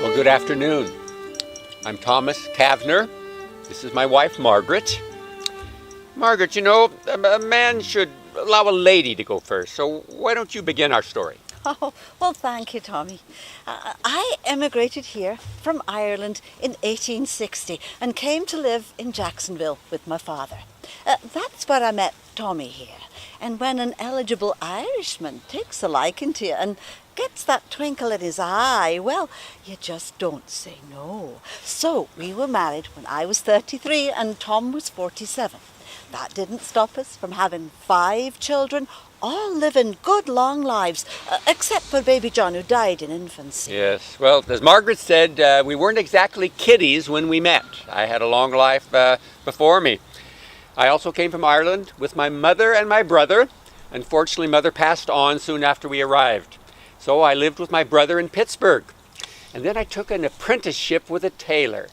Well, good afternoon. I'm Thomas Chavner. This is my wife, Margaret. Margaret, you know, a man should allow a lady to go first, so why don't you begin our story? Oh, well, thank you, Tommy. I emigrated here from Ireland in 1860 and came to live in Jacksonville with my father. That's where I met Tommy here. And when an eligible Irishman takes a liking to you and gets that twinkle in his eye, well, you just don't say no. So we were married when I was 33 and Tom was 47. That didn't stop us from having 5 children, all living good long lives, except for baby John, who died in infancy. Yes, well, as Margaret said, we weren't exactly kiddies when we met. I had a long life before me. I also came from Ireland with my mother and my brother. Unfortunately, Mother passed on soon after we arrived. So I lived with my brother in Pittsburgh. And then I took an apprenticeship with a tailor.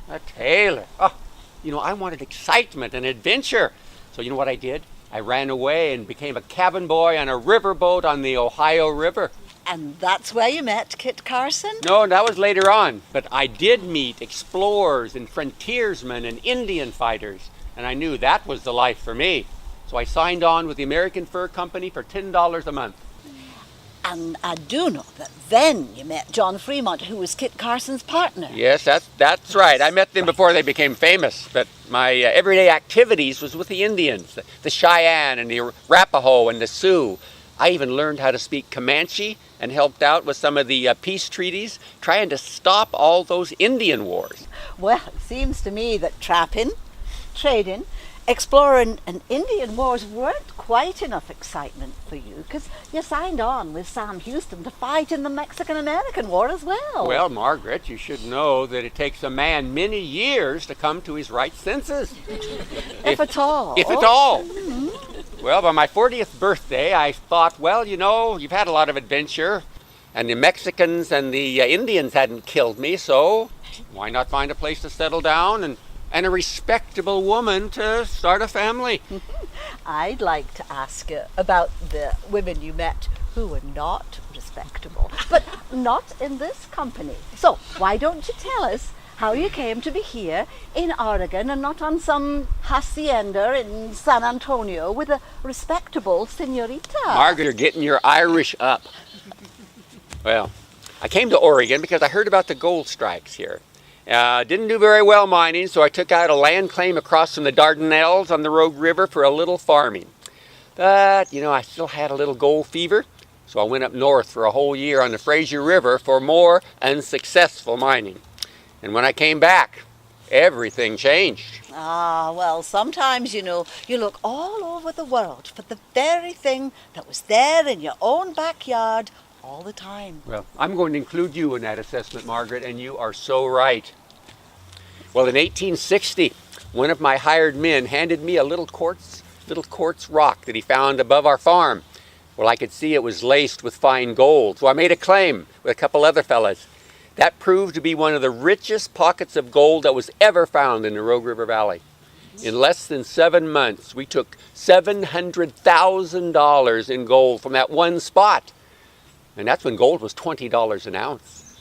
A tailor. Oh, you know, I wanted excitement and adventure. So you know what I did? I ran away and became a cabin boy on a riverboat on the Ohio River. And that's where you met Kit Carson? No, that was later on. But I did meet explorers and frontiersmen and Indian fighters. And I knew that was the life for me. So I signed on with the American Fur Company for $10 a month. And I do know that then you met John Fremont, who was Kit Carson's partner. Yes, that's right. I met them before they became famous. But my everyday activities was with the Indians, the Cheyenne and the Arapaho and the Sioux. I even learned how to speak Comanche and helped out with some of the peace treaties, trying to stop all those Indian wars. Well, it seems to me that trapping, trading, exploring and Indian wars weren't quite enough excitement for you, because you signed on with Sam Houston to fight in the Mexican-American War as well. Well, Margaret, you should know that it takes a man many years to come to his right senses. If at all. If at all. Mm-hmm. Well, by my 40th birthday, I thought, well, you know, you've had a lot of adventure, and the Mexicans and the Indians hadn't killed me, so why not find a place to settle down and a respectable woman to start a family? I'd like to ask you about the women you met who were not respectable, but not in this company. So why don't you tell us how you came to be here in Oregon and not on some hacienda in San Antonio with a respectable senorita? Margaret, you're getting your Irish up. Well, I came to Oregon because I heard about the gold strikes here. Didn't do very well mining, so I took out a land claim across from the Dardanelles on the Rogue River for a little farming. But, you know, I still had a little gold fever, so I went up north for a whole year on the Fraser River for more unsuccessful mining. And when I came back, everything changed. Ah, well, sometimes, you know, you look all over the world for the very thing that was there in your own backyard all the time. Well, I'm going to include you in that assessment, Margaret, and you are so right. Well, in 1860, one of my hired men handed me a little quartz rock that he found above our farm. Well, I could see it was laced with fine gold, so I made a claim with a couple other fellas. That proved to be one of the richest pockets of gold that was ever found in the Rogue River Valley. In less than 7 months, we took $700,000 in gold from that one spot. And that's when gold was $20 an ounce.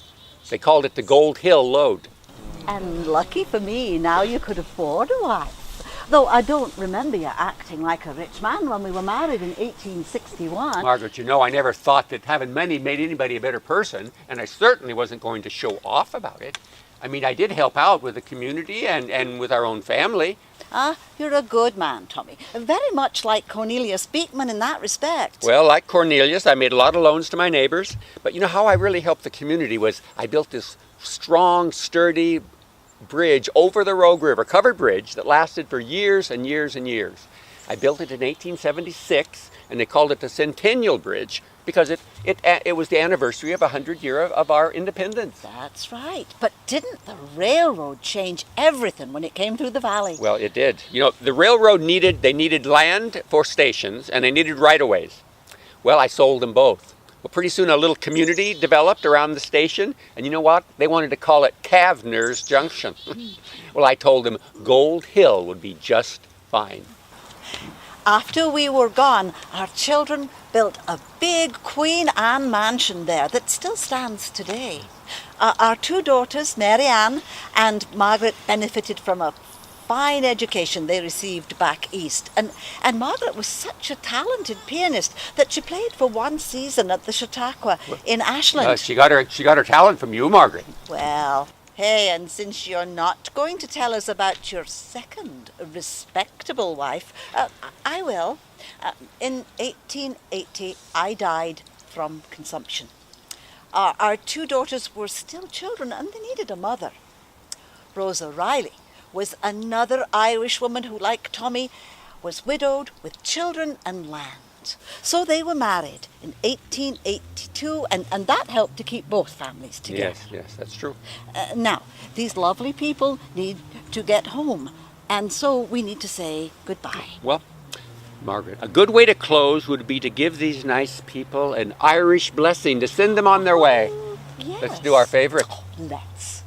They called it the Gold Hill Lode. And lucky for me, now you could afford a wife. Though I don't remember you acting like a rich man when we were married in 1861. Margaret, you know, I never thought that having money made anybody a better person, and I certainly wasn't going to show off about it. I mean, I did help out with the community and with our own family. Ah, you're a good man, Tommy. Very much like Cornelius Beekman in that respect. Well, like Cornelius, I made a lot of loans to my neighbors. But you know how I really helped the community was I built this strong, sturdy bridge over the Rogue River, covered bridge that lasted for years and years and years. I built it in 1876, and they called it the Centennial Bridge because it was the anniversary of 100 years of our independence. That's right. But didn't the railroad change everything when it came through the valley? Well, it did. You know, the railroad needed land for stations, and they needed right-of-ways. Well, I sold them both. Well, pretty soon a little community developed around the station, and you know what? They wanted to call it Chavner's Junction. Well, I told them Gold Hill would be just fine. After we were gone, our children built a big Queen Anne mansion there that still stands today. Our two daughters, Mary Ann and Margaret, benefited from a fine education they received back east. And Margaret was such a talented pianist that she played for one season at the Chautauqua in Ashland. She got her talent from you, Margaret. Well, hey, and since you're not going to tell us about your second respectable wife, I will. In 1880, I died from consumption. Our two daughters were still children and they needed a mother. Rosa Riley was another Irish woman who, like Tommy, was widowed with children and land. So they were married in 1882, and that helped to keep both families together. Yes, that's true. Now, these lovely people need to get home, and so we need to say goodbye. Well, Margaret, a good way to close would be to give these nice people an Irish blessing to send them on their way. Yes. Let's do our favorite. Let's.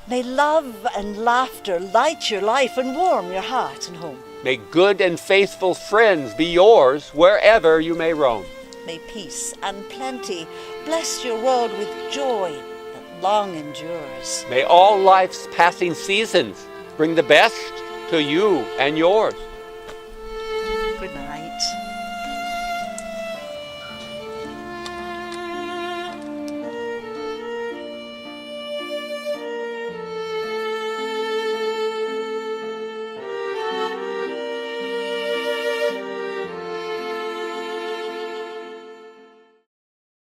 May love and laughter light your life and warm your heart and home. May good and faithful friends be yours wherever you may roam. May peace and plenty bless your world with joy that long endures. May all life's passing seasons bring the best to you and yours.